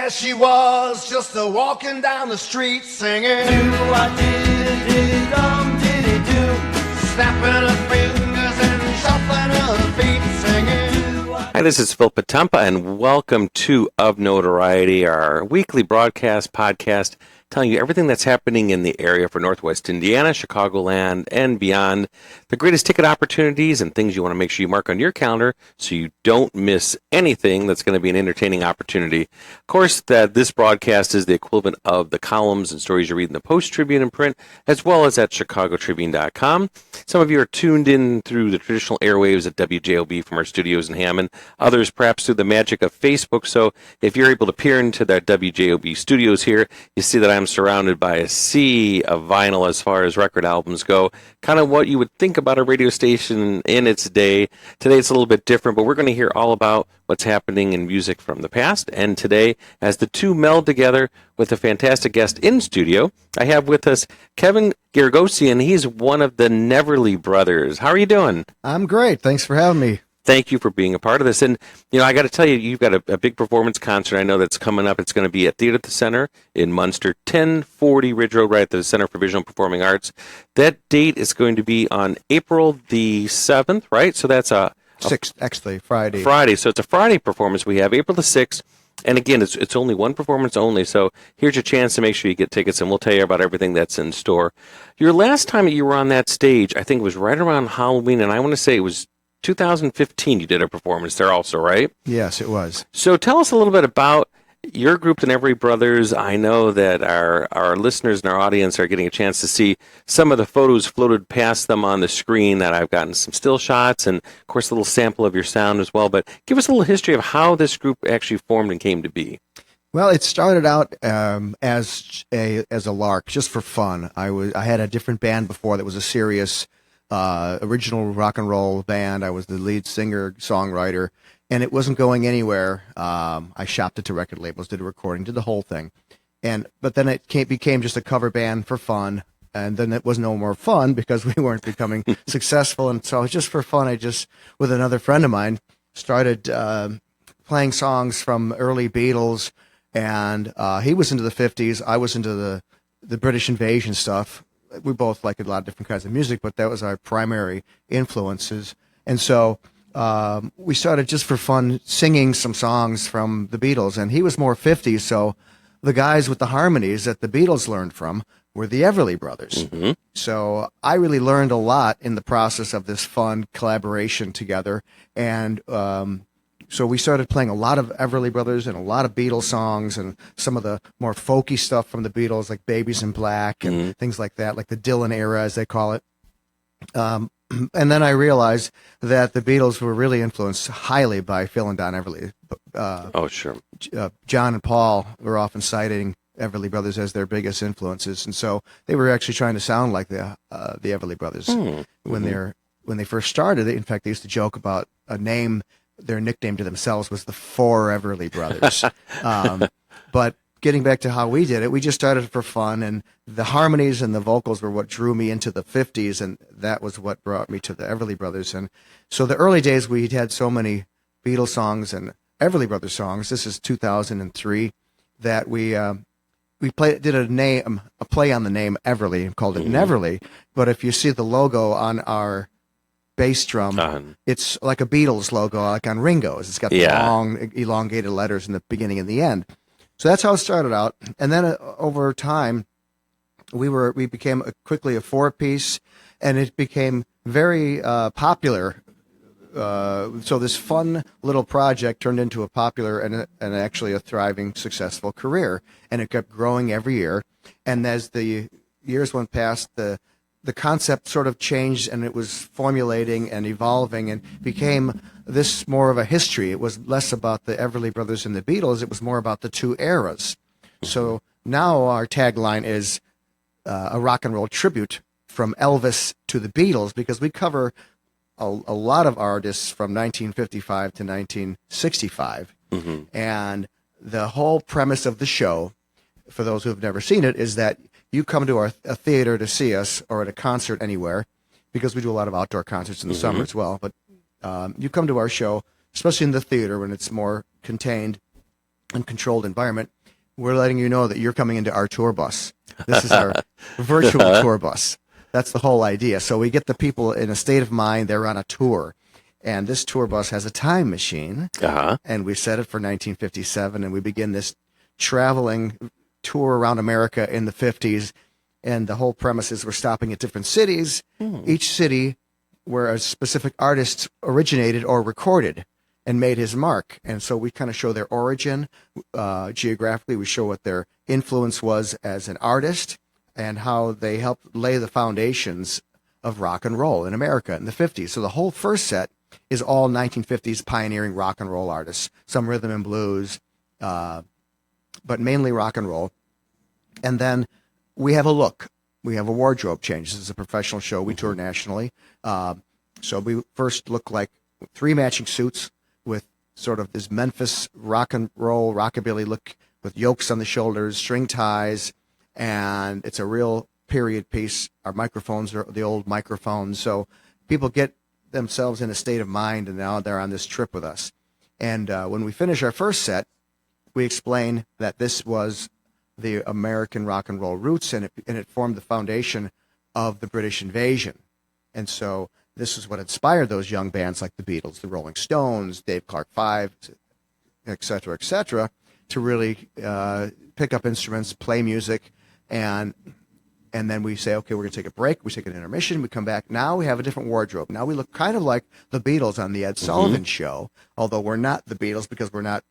There she was, just a walking down the street singing, do-a-diddy-dum-diddy-do, snapping her fingers and shuffling her feet singing. Hi, this is Phil Potempa, and welcome to Of Notoriety, our weekly broadcast podcast telling you everything that's happening in the area for Northwest Indiana, Chicagoland, and beyond. The greatest ticket opportunities and things you want to make sure you mark on your calendar so you don't miss anything that's going to be an entertaining opportunity. Of course, this broadcast is the equivalent of the columns and stories you read in the Post-Tribune in print, as well as at chicagotribune.com. Some of you are tuned in through the traditional airwaves at WJOB from our studios in Hammond, others perhaps through the magic of Facebook. So if you're able to peer into the WJOB studios here, you see that I'm surrounded by a sea of vinyl as far as record albums go. Kind of what you would think about a radio station in its day. Today it's a little bit different, but we're going to hear all about what's happening in music from the past and today as the two meld together with a fantastic guest in studio. I have with us Kevin Garagosian. He's one of the Neverly Brothers. How are you doing? I'm great. Thanks for having me. Thank you for being a part of this. And, I got to tell you, you've got a big performance concert I know that's coming up. It's going to be at Theater at the Center in Munster, 1040 Ridge Road, right at the Center for Visual and Performing Arts. That date is going to be on April the 7th, right? So that's a 6th, actually, Friday. Friday. So it's a Friday performance we have, April the 6th. And again, it's only one performance only. So here's your chance to make sure you get tickets, and we'll tell you about everything that's in store. Your last time you were on that stage, I think it was right around Halloween, and I want to say it was 2015 you did a performance there also, right? Yes, it was. So tell us a little bit about your group, the Neverly Brothers. I know that our listeners and our audience are getting a chance to see some of the photos floated past them on the screen that I've gotten some still shots and, of course, a little sample of your sound as well. But give us a little history of how this group actually formed and came to be. Well, it started out as a lark, just for fun. I had a different band before that was a serious original rock and roll band. I was the lead singer, songwriter, and it wasn't going anywhere. I shopped it to record labels, did a recording, did the whole thing. But then it became just a cover band for fun, and then it was no more fun because we weren't becoming successful. And so just for fun, I just, with another friend of mine, started playing songs from early Beatles, and he was into the 50s. I was into the British invasion stuff. We both liked a lot of different kinds of music, but that was our primary influences. And so we started just for fun singing some songs from the Beatles. And he was more 50s, so the guys with the harmonies that the Beatles learned from were the Everly Brothers. Mm-hmm. So I really learned a lot in the process of this fun collaboration together. And so we started playing a lot of Everly Brothers and a lot of Beatles songs and some of the more folky stuff from the Beatles, like Babies in Black and things like that, like the Dylan era, as they call it. And then I realized that the Beatles were really influenced highly by Phil and Don Everly. Sure. John and Paul were often citing Everly Brothers as their biggest influences, and so they were actually trying to sound like the Everly Brothers when they first started. In fact, they used to joke about a name. Their nickname to themselves was the Four Everly Brothers. But getting back to how we did it, we just started for fun, and the harmonies and the vocals were what drew me into the 50s, and that was what brought me to the Everly Brothers. And so the early days, we'd had so many Beatles songs and Everly Brothers songs. This is 2003 that we did a play on the name Everly and called it Neverly. But if you see the logo on our bass drum, it's like a Beatles logo, like on Ringo's. It's got the long, elongated letters in the beginning and the end. So that's how it started out. And then over time, we became quickly a four-piece, and it became very popular. So this fun little project turned into a popular and actually a thriving, successful career. And it kept growing every year. And as the years went past, the concept sort of changed, and it was formulating and evolving and became this more of a history. It was less about the Everly Brothers and the Beatles. It was more about the two eras. So now our tagline is a rock and roll tribute from Elvis to the Beatles, because we cover a lot of artists from 1955 to 1965. And the whole premise of the show, for those who have never seen it, is that you come to a theater to see us, or at a concert anywhere, because we do a lot of outdoor concerts in the summer as well. But you come to our show, especially in the theater when it's more contained and controlled environment, we're letting you know that you're coming into our tour bus. This is our virtual tour bus. That's the whole idea. So we get the people in a state of mind. They're on a tour. And this tour bus has a time machine. And we set it for 1957. And we begin this traveling tour around America in the 50s. And the whole premise is we're stopping at different cities. Each city where a specific artist originated or recorded and made his mark. And so we kind of show their origin geographically. We show what their influence was as an artist and how they helped lay the foundations of rock and roll in America in the 50s. So the whole first set is all 1950s pioneering rock and roll artists, some rhythm and blues, but mainly rock and roll. And then we have a look. We have a wardrobe change. This is a professional show. We tour nationally. So we first look like 3 matching suits with sort of this Memphis rock and roll, rockabilly look with yokes on the shoulders, string ties, and it's a real period piece. Our microphones are the old microphones. So people get themselves in a state of mind, and now they're on this trip with us. And when we finish our first set, we explain that this was the American rock and roll roots, and it formed the foundation of the British invasion. And so this is what inspired those young bands like the Beatles, the Rolling Stones, Dave Clark 5, et cetera, to really pick up instruments, play music, and then we say, okay, we're going to take a break. We take an intermission. We come back. Now we have a different wardrobe. Now we look kind of like the Beatles on the Ed Sullivan Show, although we're not the Beatles because we're not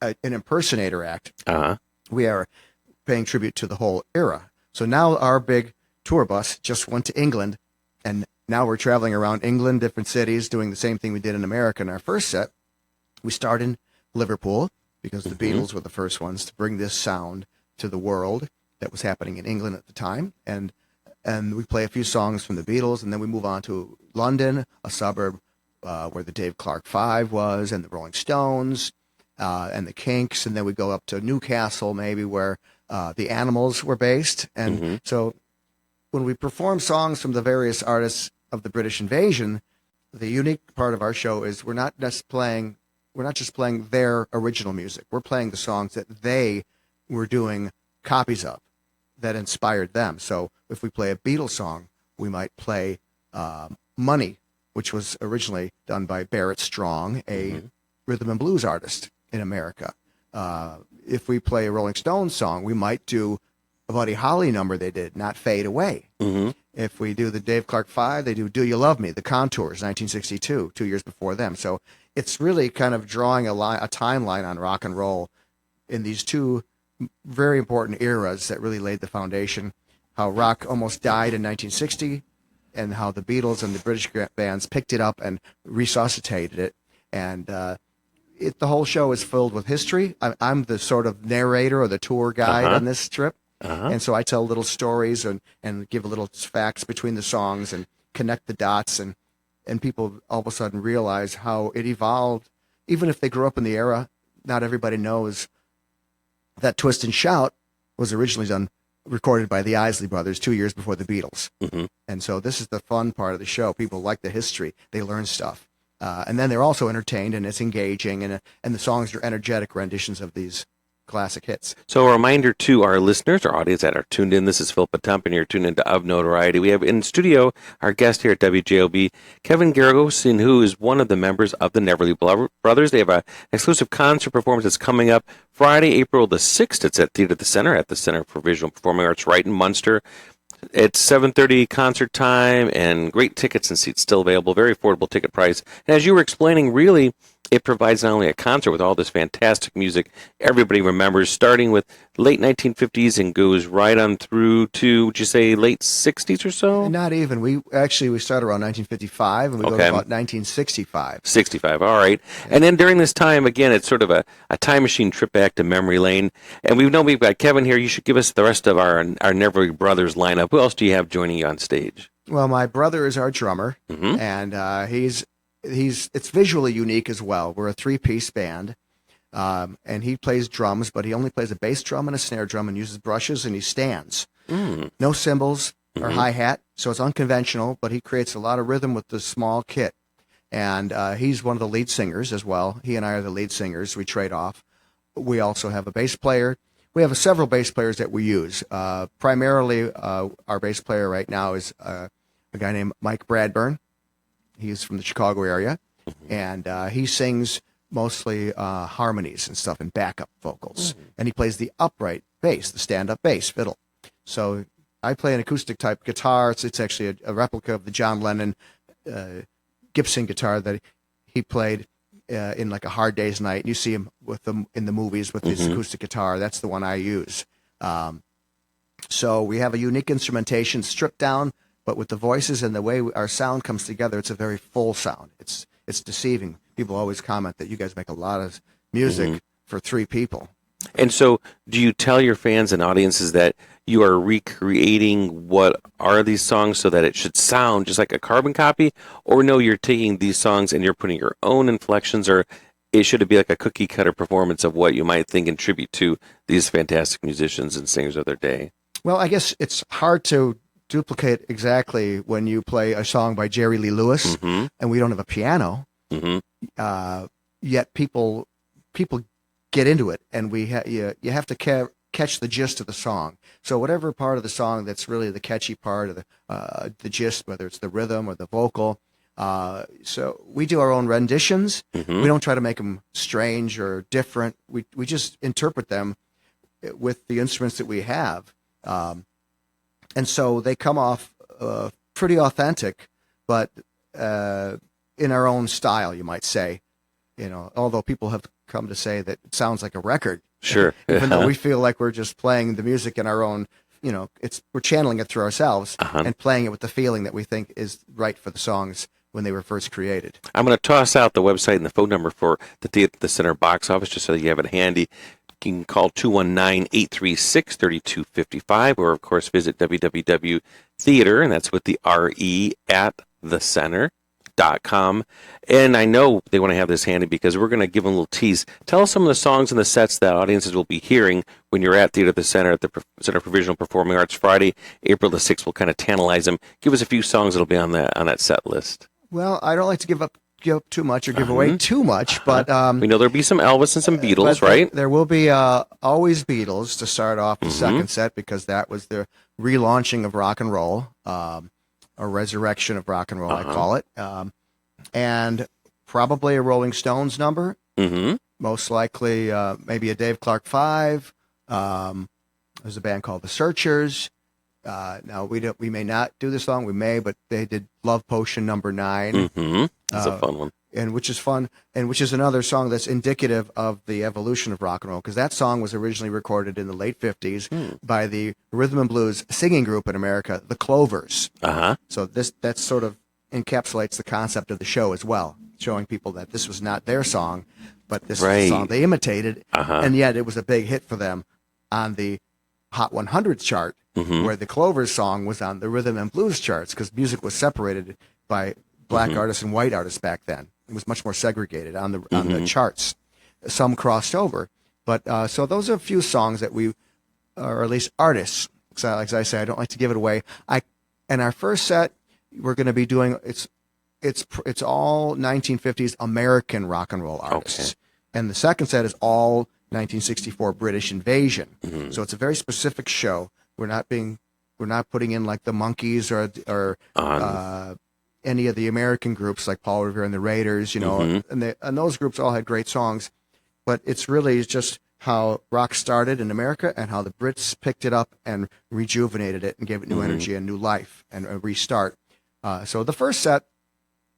an impersonator act. We are paying tribute to the whole era. So now our big tour bus just went to England, and now we're traveling around England, different cities, doing the same thing we did in America. In our first set, we start in Liverpool because the Beatles were the first ones to bring this sound to the world that was happening in England at the time. And we play a few songs from the Beatles, and then we move on to London, a suburb where the Dave Clark 5 was, and the Rolling Stones, and the Kinks, and then we go up to Newcastle, maybe, where the Animals were based. And so when we perform songs from the various artists of the British invasion, the unique part of our show is we're not just playing their original music. We're playing the songs that they were doing copies of that inspired them. So if we play a Beatles song, we might play Money, which was originally done by Barrett Strong, a rhythm and blues artist in America. If we play a Rolling Stones song, we might do a Buddy Holly number they did, Not Fade Away. If we do the Dave Clark 5, they do You Love Me, The Contours, 1962, 2 years before them. So it's really kind of drawing a timeline on rock and roll in these two very important eras that really laid the foundation, how rock almost died in 1960 and how the Beatles and the British bands picked it up and resuscitated it. And the whole show is filled with history. I'm the sort of narrator or the tour guide on this trip. And so I tell little stories and give little facts between the songs and connect the dots. And people all of a sudden realize how it evolved. Even if they grew up in the era, not everybody knows that Twist and Shout was originally recorded by the Isley Brothers 2 years before the Beatles. And so this is the fun part of the show. People like the history. They learn stuff. And then they're also entertained, and it's engaging, and the songs are energetic renditions of these classic hits. So a reminder to our listeners, our audience that are tuned in, this is Phil Potempa, and you're tuned into Of Notoriety. We have in studio our guest here at WJOB, Kevin Garagos, who is one of the members of the Neverly Brothers. They have an exclusive concert performance that's coming up Friday, April the 6th. It's at Theater at the Center for Visual and Performing Arts right in Munster. It's 7:30 concert time, and great tickets and seats still available. Very affordable ticket price. And as you were explaining, really, it provides not only a concert with all this fantastic music everybody remembers, starting with late 1950s and goes right on through to, would you say, late 60s or so? Not even. We start around 1955, and we go to about 1965. 65, all right. And then during this time, again, it's sort of a time machine trip back to memory lane. And we've got Kevin here. You should give us the rest of our Neverly Brothers lineup. Who else do you have joining you on stage? Well, my brother is our drummer, and it's visually unique as well. We're a 3-piece band, and he plays drums, but he only plays a bass drum and a snare drum and uses brushes, and he stands. No cymbals or hi-hat, so it's unconventional, but he creates a lot of rhythm with the small kit. And he's one of the lead singers as well. He and I are the lead singers. We trade off. We also have a bass player. we have several bass players that we use. Primarily, our bass player right now is a guy named Mike Bradburn. He's from the Chicago area, and he sings mostly harmonies and stuff and backup vocals. And he plays the upright bass, the stand-up bass fiddle. So I play an acoustic type guitar. It's actually a replica of the John Lennon Gibson guitar that he played in like A Hard Day's Night. You see him with them in the movies with his acoustic guitar. That's the one I use. So we have a unique instrumentation stripped down, but with the voices and the way our sound comes together, it's a very full sound. It's deceiving. People always comment that you guys make a lot of music for 3 people. And so do you tell your fans and audiences that you are recreating what are these songs so that it should sound just like a carbon copy? Or no, you're taking these songs and you're putting your own inflections, or should it be like a cookie cutter performance of what you might think in tribute to these fantastic musicians and singers of their day? Well, I guess it's hard to duplicate exactly when you play a song by Jerry Lee Lewis and we don't have a piano. Yet people get into it, and you have to catch the gist of the song. So whatever part of the song that's really the catchy part of the gist, whether it's the rhythm or the vocal. So we do our own renditions. We don't try to make them strange or different. We just interpret them with the instruments that we have. And so they come off pretty authentic, but in our own style, you might say. Although people have come to say that it sounds like a record. Sure. Even though we feel like we're just playing the music in our own, we're channeling it through ourselves and playing it with the feeling that we think is right for the songs when they were first created. I'm going to toss out the website and the phone number for the Theater Center box office just so that you have it handy. You can call 219-836-3255 or, of course, visit www.theater, and that's with the R-E, at thecenter.com. And I know they want to have this handy because we're going to give them a little tease. Tell us some of the songs and the sets that audiences will be hearing when you're at Theater at the Center at the Center for Provisional Performing Arts Friday, April the 6th. We'll kind of tantalize them. Give us a few songs that'll be on that set list. Well, I don't like to give up too much or give away too much, but we know there'll be some Elvis and some Beatles, right? There will be always Beatles to start off the second set, because that was the relaunching of rock and roll, or resurrection of rock and roll, I call it, and probably a Rolling Stones number. Most likely, maybe a Dave Clark 5. There's a band called The Searchers. Now we may not do this song, we may, but they did Love Potion number 9. That's a fun one. And which is fun, and which is another song that's indicative of the evolution of rock and roll, because that song was originally recorded in the late 50s by the rhythm and blues singing group in America, the Clovers. So that sort of encapsulates the concept of the show as well, showing people that this was not their song, but this was a song they imitated, and yet it was a big hit for them on the Hot 100 chart, where the Clovers song was on the rhythm and blues charts, because music was separated by black artists and white artists back then. It was much more segregated on the charts. Some crossed over, but so those are a few songs that we, or at least artists. So, like I say, I don't like to give it away. In our first set, we're going to be doing it's all 1950s American rock and roll artists, and the second set is all 1964 British invasion. So it's a very specific show. We're not putting in like the Monkees or any of the American groups like Paul Revere and the Raiders, and those groups all had great songs, but it's really just how rock started in America and how the Brits picked it up and rejuvenated it and gave it new energy and new life and a restart. So the first set,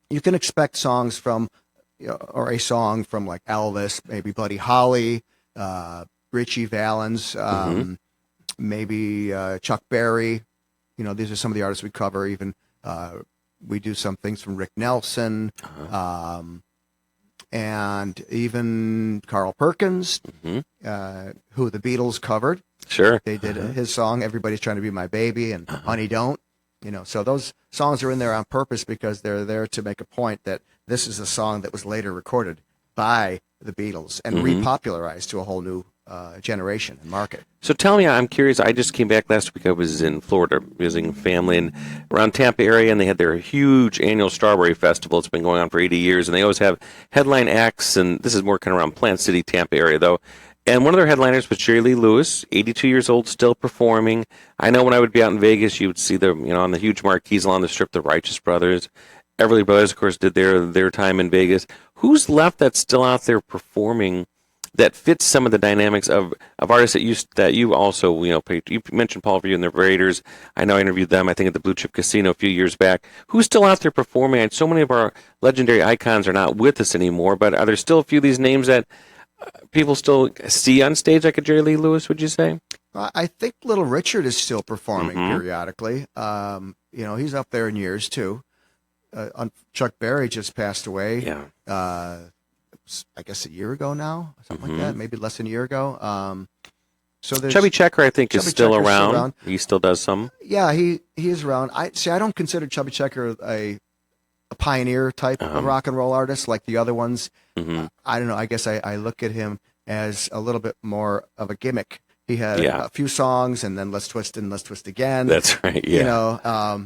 you can expect songs from, or a song from like Elvis, maybe Buddy Holly, Richie Valens, maybe Chuck Berry. These are some of the artists we cover. Even we do some things from Rick Nelson, and even Carl Perkins, who the Beatles covered. Sure. They did his song, Everybody's Trying to Be My Baby, and Honey Don't. So those songs are in there on purpose because they're there to make a point that this is a song that was later recorded by the Beatles and repopularized to a whole new generation and market. So tell me, I'm curious, I just came back last week. I was in Florida visiting family and around Tampa area, and they had their huge annual Strawberry Festival. It's been going on for 80 years, and they always have headline acts, and this is more kind of around Plant City, Tampa area, though. And one of their headliners was Jerry Lee Lewis, 82 years old, still performing. I know when I would be out in Vegas, you would see them, on the huge marquees along the strip, the Righteous Brothers. Everly Brothers, of course, did their time in Vegas. Who's left that's still out there performing that fits some of the dynamics of artists that you also, you mentioned Paul Revere and the Raiders. I know I interviewed them, I think, at the Blue Chip Casino a few years back. Who's still out there performing? And so many of our legendary icons are not with us anymore, but are there still a few of these names that people still see on stage, like a Jerry Lee Lewis, would you say? I think Little Richard is still performing periodically. He's up there in years, too. Chuck Berry just passed away. Yeah. I guess a year ago now, something like that, maybe less than a year ago. So there's Chubby Checker, I think, is still Checker's around. He still does some. Yeah, he is around. I don't consider Chubby Checker a pioneer type of rock and roll artist like the other ones. I don't know. I guess I look at him as a little bit more of a gimmick. He had a few songs, and then Let's Twist and Let's Twist Again. That's right. Yeah.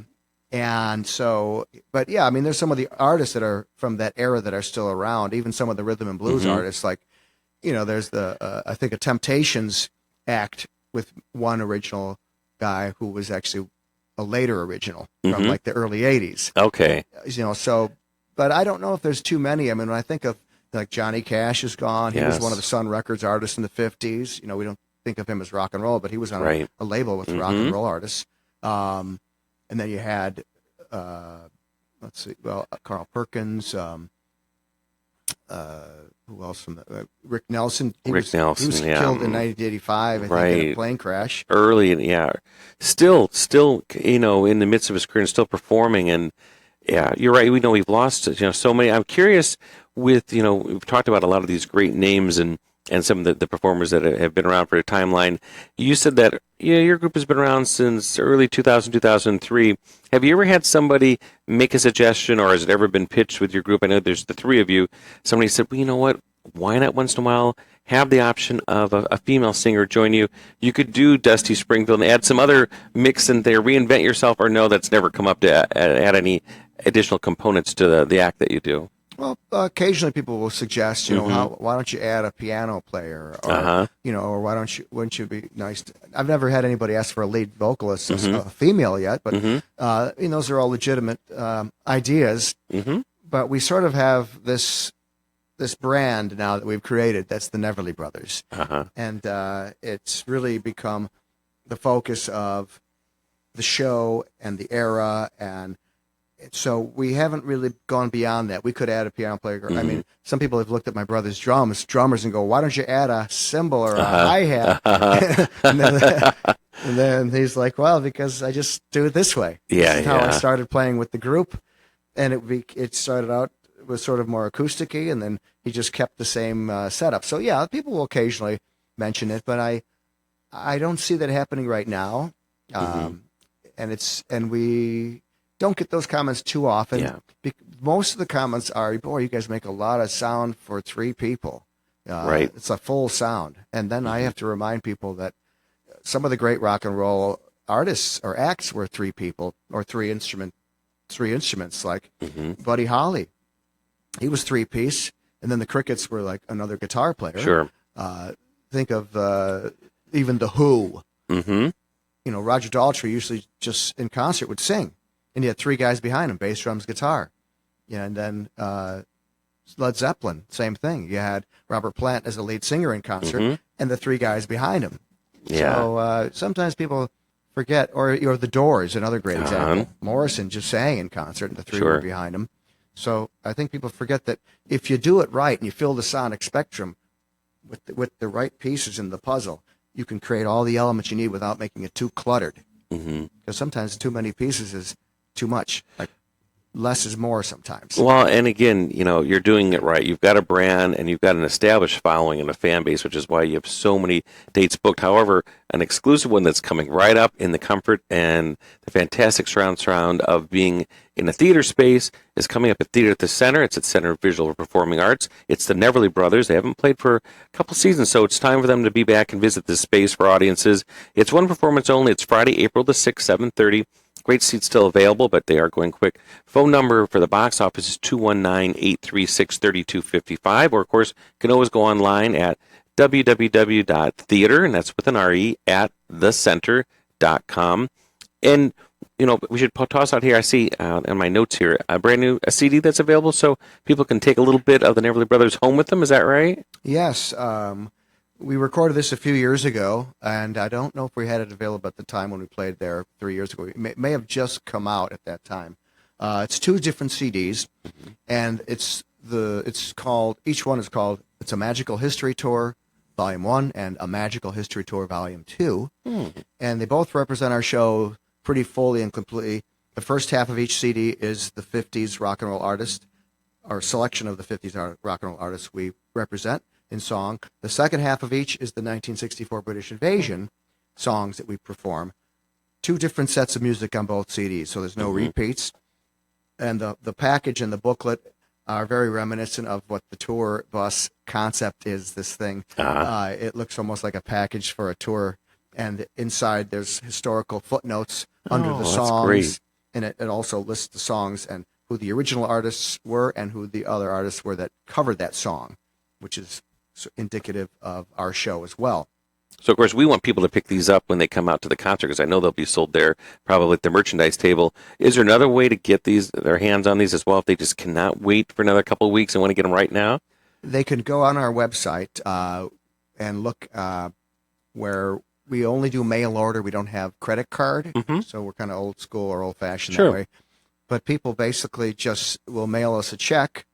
And so, but yeah, I mean, there's some of the artists that are from that era that are still around. Even some of the rhythm and blues artists, like, there's I think a Temptations act with one original guy who was actually a later original from like the early 80s. Okay. But I don't know if there's too many. I mean, when I think of like Johnny Cash is gone. He was one of the Sun Records artists in the 50s. We don't think of him as rock and roll, but he was on a label with rock and roll artists. And then you had, Carl Perkins, who else from Rick Nelson. He was killed in 1985, I think, in a plane crash. Early, still, in the midst of his career and still performing. And yeah, you're right. We know we've lost, so many. I'm curious with, we've talked about a lot of these great names and some of the performers that have been around for a timeline. You said that your group has been around since early 2000, 2003. Have you ever had somebody make a suggestion, or has it ever been pitched with your group? I know there's the three of you. Somebody said, well, you know what? Why not once in a while have the option of a female singer join you? You could do Dusty Springfield and add some other mix in there, reinvent yourself, or no, that's never come up to add any additional components to the act that you do. Well, occasionally people will suggest, why don't you add a piano player, or or wouldn't you be nice? I've never had anybody ask for a lead vocalist, a female yet, but those are all legitimate ideas. But we sort of have this brand now that we've created. That's the Neverly Brothers, and it's really become the focus of the show and the era, and so we haven't really gone beyond that. We could add a piano player. I mean, some people have looked at my brother's drummers and go, why don't you add a cymbal or a hi-hat? and then he's like, well, because I just do it this way. This is how I started playing with the group. And it started out, it was sort of more acoustic-y, and then he just kept the same setup. So, yeah, people will occasionally mention it, but I don't see that happening right now. And we don't get those comments too often. Yeah. Most of the comments are, boy, you guys make a lot of sound for three people. Right. It's a full sound. And then I have to remind people that some of the great rock and roll artists or acts were three people or three instruments, like Buddy Holly. He was three-piece, and then the Crickets were like another guitar player. Sure. Think of even The Who. Roger Daltrey usually just in concert would sing. And you had three guys behind him, bass, drums, guitar. And then Led Zeppelin, same thing. You had Robert Plant as the lead singer in concert, and the three guys behind him. Yeah. So sometimes people forget, or The Doors, another great example. Morrison just sang in concert, and the three were behind him. So I think people forget that if you do it right and you fill the sonic spectrum with the right pieces in the puzzle, you can create all the elements you need without making it too cluttered. Because sometimes too many pieces is too much. Like less is more sometimes. Well, and again, you're doing it right. You've got a brand and you've got an established following and a fan base, which is why you have so many dates booked. However, an exclusive one that's coming right up in the comfort and the fantastic surround of being in a theater space is coming up at Theater at the Center. It's at Center of Visual and Performing Arts. It's the Neverly Brothers. They haven't played for a couple seasons, so it's time for them to be back and visit this space for audiences. It's one performance only. It's Friday, April the 6th, 7:30. Great seats still available, but they are going quick. Phone number for the box office is 219-836-3255, or, of course, you can always go online at www.theater, and that's with an R-E, at thecenter.com. And, we should toss out here, I see in my notes here, a brand new CD that's available so people can take a little bit of the Neverly Brothers home with them. Is that right? Yes. We recorded this a few years ago, and I don't know if we had it available at the time when we played there 3 years ago. It may have just come out at that time. It's 2 different CDs, and it's called, each one is called, it's a Magical History Tour, Volume 1, and a Magical History Tour, Volume 2. And they both represent our show pretty fully and completely. The first half of each CD is the 50s rock and roll artist, or selection of the 50s rock and roll artists we represent in song. The second half of each is the 1964 British Invasion songs that we perform. 2 different sets of music on both CDs, so there's no repeats. And the package and the booklet are very reminiscent of what the tour bus concept is, this thing. It looks almost like a package for a tour. And inside there's historical footnotes under the songs. Great. And it also lists the songs and who the original artists were and who the other artists were that covered that song, which is indicative of our show as well. So, of course, we want people to pick these up when they come out to the concert because I know they'll be sold there, probably at the merchandise table. Is there another way to get their hands on these as well if they just cannot wait for another couple of weeks and want to get them right now? They can go on our website and look where we only do mail order. We don't have credit card, so we're kind of old school or old-fashioned that way. But people basically just will mail us a check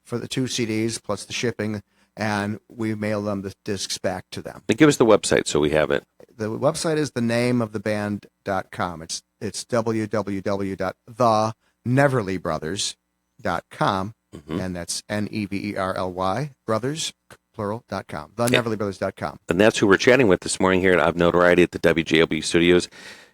for the 2 CDs plus the shipping, and we mail them the discs back to them. And give us the website so we have it. The website is thenameoftheband.com. It's www.theneverlybrothers.com, and that's Neverly brothers, plural.com. Theneverlybrothers.com. And that's who we're chatting with this morning here at Notoriety at the WJOB studios.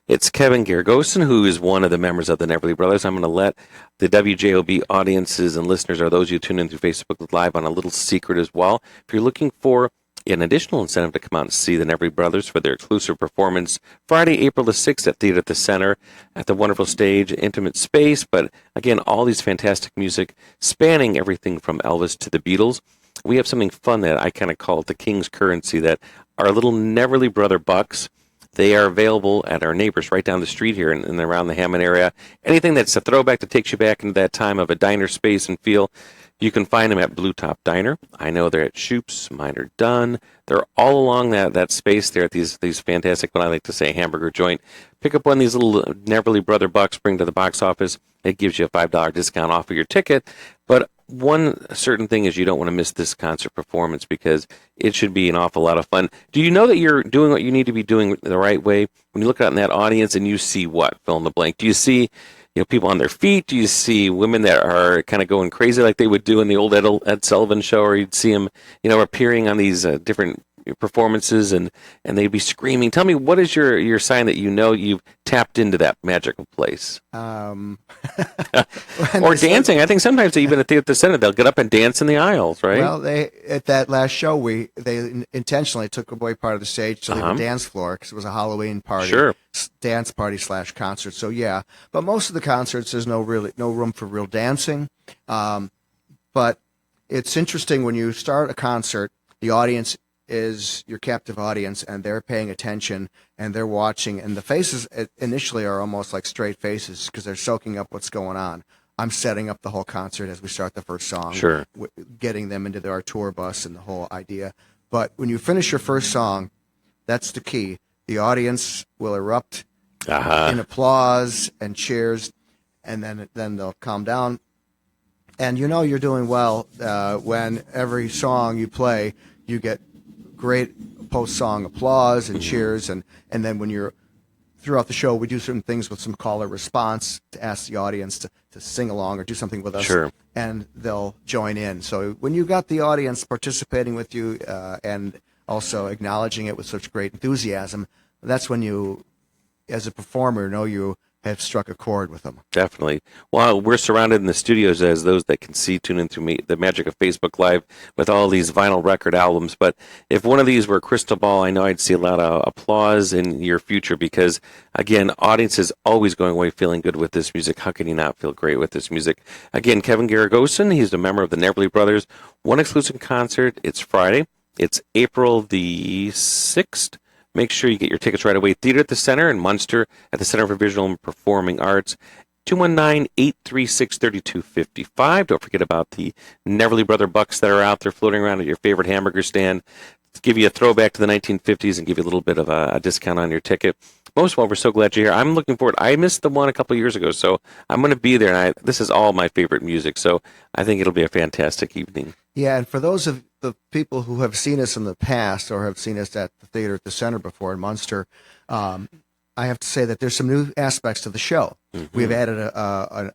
It's Kevin Gargosin, who is one of the members of the Neverly Brothers. I'm going to let the WJOB audiences and listeners, or those who tune in through Facebook Live, on a little secret as well. If you're looking for an additional incentive to come out and see the Neverly Brothers for their exclusive performance Friday, April the 6th at Theater at the Center, at the wonderful stage, intimate space, but again, all these fantastic music spanning everything from Elvis to the Beatles. We have something fun that I kind of call the King's Currency, that our little Neverly Brother bucks. They are available at our neighbors right down the street here and around the Hammond area. Anything that's a throwback that takes you back into that time of a diner space and feel, you can find them at Blue Top Diner. I know they're at Shoop's, mine are done. They're all along that space there at these fantastic, what I like to say, hamburger joint. Pick up one of these little Neverly Brother bucks, bring to the box office. It gives you a $5 discount off of your ticket. But one certain thing is you don't want to miss this concert performance because it should be an awful lot of fun. Do you know that you're doing what you need to be doing the right way? When you look out in that audience and you see what? Fill in the blank. Do you see people on their feet? Do you see women that are kind of going crazy like they would do in the old Ed Sullivan show, or you'd see them, appearing on these different performances and they'd be screaming? Tell me, what is your sign that you've tapped into that magical place? Or dancing. I think sometimes even at the center they'll get up and dance in the aisles, right? Well, at that last show they intentionally took away part of the stage to leave a dance floor because it was a Halloween party, dance party / concert. So yeah, but most of the concerts there's no room for real dancing. But it's interesting when you start a concert, the audience is your captive audience, and they're paying attention and they're watching, and the faces initially are almost like straight faces because they're soaking up what's going on. I'm setting up the whole concert as we start the first song, getting them into our tour bus and the whole idea. But when you finish your first song, that's the key. The audience will erupt in applause and cheers, and then they'll calm down. And you're doing well when every song you play, you get great post-song applause and cheers, and then when you're throughout the show, we do certain things with some caller response to ask the audience to sing along or do something with us, and they'll join in. So when you got the audience participating with you and also acknowledging it with such great enthusiasm, that's when you, as a performer, know you have struck a chord with them. Definitely. Well, we're surrounded in the studios, as those that can see, tune in through the magic of Facebook Live, with all these vinyl record albums. But if one of these were a crystal ball, I know I'd see a lot of applause in your future because, again, audience is always going away feeling good with this music. How can you not feel great with this music? Again, Kevin Gargosin, he's a member of the Neverly Brothers. One exclusive concert. It's Friday, It's April the 6th. Make sure you get your tickets right away. Theater at the Center in Munster at the Center for Visual and Performing Arts. 219-836-3255. Don't forget about the Neverly Brother bucks that are out there floating around at your favorite hamburger stand. To give you a throwback to the 1950s and give you a little bit of a discount on your ticket. Most of all, we're so glad you're here. I'm looking forward. I missed the one a couple of years ago, so I'm going to be there. And this is all my favorite music, so I think it'll be a fantastic evening. Yeah, and for those of the people who have seen us in the past or have seen us at the Theater at the Center before in Munster, I have to say that there's some new aspects to the show. Mm-hmm. We've added a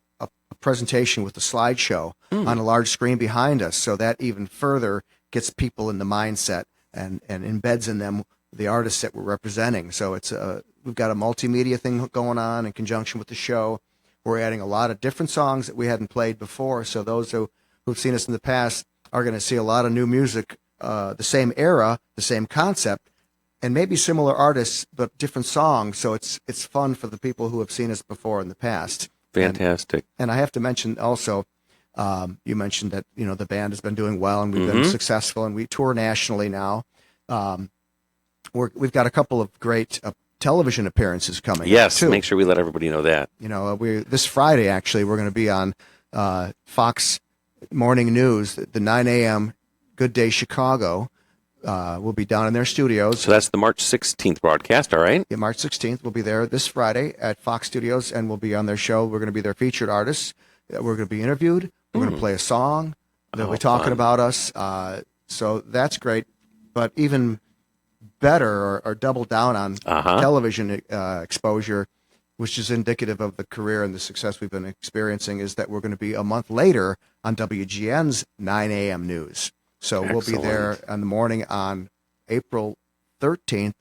presentation with a slideshow on a large screen behind us, so that even further gets people in the mindset and embeds in them the artists that we're representing. So it's we've got a multimedia thing going on in conjunction with the show. We're adding a lot of different songs that we hadn't played before. So those who've seen us in the past are going to see a lot of new music, the same era, the same concept, and maybe similar artists, but different songs. So it's fun for the people who have seen us before in the past. Fantastic. And I have to mention also, you mentioned that, the band has been doing well and we've been successful and we tour nationally now. We've got a couple of great television appearances coming. Yes, too. Make sure we let everybody know that. This Friday, actually, we're going to be on Fox Morning News, the 9 a.m. Good Day Chicago. We'll be down in their studios. So that's the March 16th broadcast, all right? Yeah, March 16th. We'll be there this Friday at Fox Studios, and we'll be on their show. We're going to be their featured artists. We're going to be interviewed. We're going to play a song. They'll be talking about us. So that's great. But even better or double down on television exposure, which is indicative of the career and the success we've been experiencing, is that we're going to be a month later on WGN's 9 a.m. news. So Excellent. We'll be there in the morning on April 13th,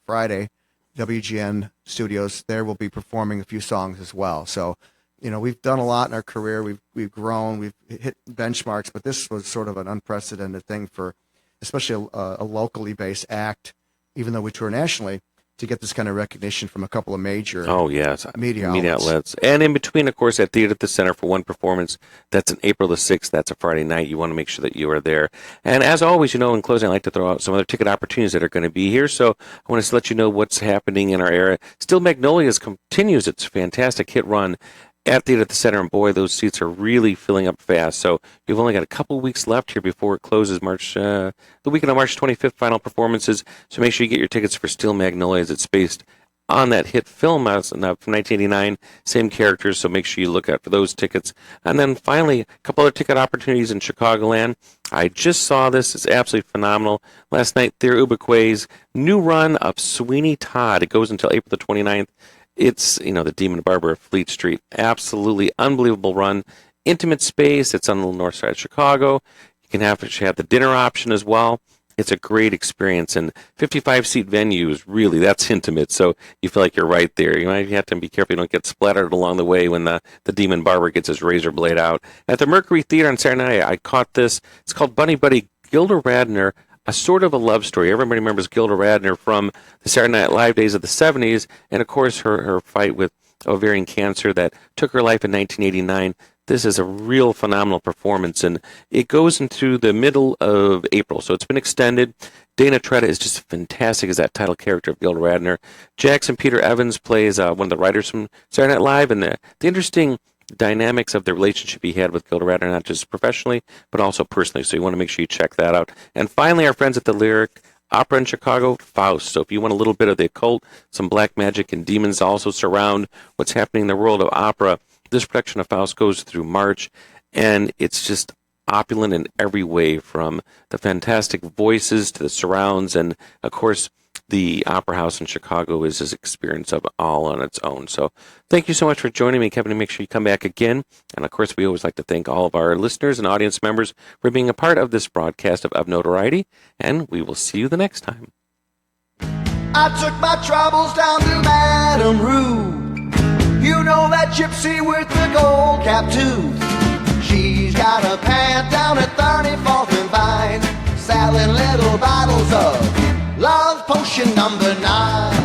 Friday, WGN Studios. There we'll be performing a few songs as well. So, we've done a lot in our career. We've grown. We've hit benchmarks, but this was sort of an unprecedented thing for especially a locally based act, even though we tour nationally, to get this kind of recognition from a couple of major media outlets. And in between, of course, at Theater at the Center for one performance. That's on April the 6th. That's a Friday night. You want to make sure that you are there. And as always, in closing, I like to throw out some other ticket opportunities that are going to be here. So I want to let you know what's happening in our area. Still Magnolias continues its fantastic hit run at Theater at the Center, and boy, those seats are really filling up fast. So you've only got a couple weeks left here before it closes. The weekend of March 25th, final performances. So make sure you get your tickets for Still Magnolias. It's based on that hit film from 1989, same characters. So make sure you look out for those tickets. And then finally, a couple other ticket opportunities in Chicagoland. I just saw this. It's absolutely phenomenal. Last night, Theo Ubique's new run of Sweeney Todd. It goes until April the 29th. It's, the Demon Barber of Fleet Street. Absolutely unbelievable run. Intimate space. It's on the north side of Chicago. You can have the dinner option as well. It's a great experience. And 55-seat venues, really, that's intimate. So you feel like you're right there. You might have to be careful you don't get splattered along the way when the Demon Barber gets his razor blade out. At the Mercury Theater on Saturday night, I caught this. It's called Bunny Buddy. Gilda Radner, a sort of a love story. Everybody remembers Gilda Radner from the Saturday Night Live days of the 70s, and of course her fight with ovarian cancer that took her life in 1989. This is a real phenomenal performance, and it goes into the middle of April, so it's been extended. Dana Tretta is just fantastic as that title character of Gilda Radner. Jackson Peter Evans plays one of the writers from Saturday Night Live, and the interesting dynamics of the relationship he had with Gilda Radner, not just professionally, but also personally. So you want to make sure you check that out. And finally, our friends at the Lyric Opera in Chicago, Faust. So if you want a little bit of the occult, some black magic and demons also surround what's happening in the world of opera, this production of Faust goes through March, and it's just opulent in every way, from the fantastic voices to the surrounds, and of course the Opera House in Chicago is his experience of all on its own. So thank you so much for joining me, Kevin, and make sure you come back again. And of course, we always like to thank all of our listeners and audience members for being a part of this broadcast of Notoriety, and we will see you the next time. I took my troubles down to Madame Rue. You know that gypsy with the gold cap tooth. She's got a pad down at 34th and Vine, selling little bottles of Love Potion number 9.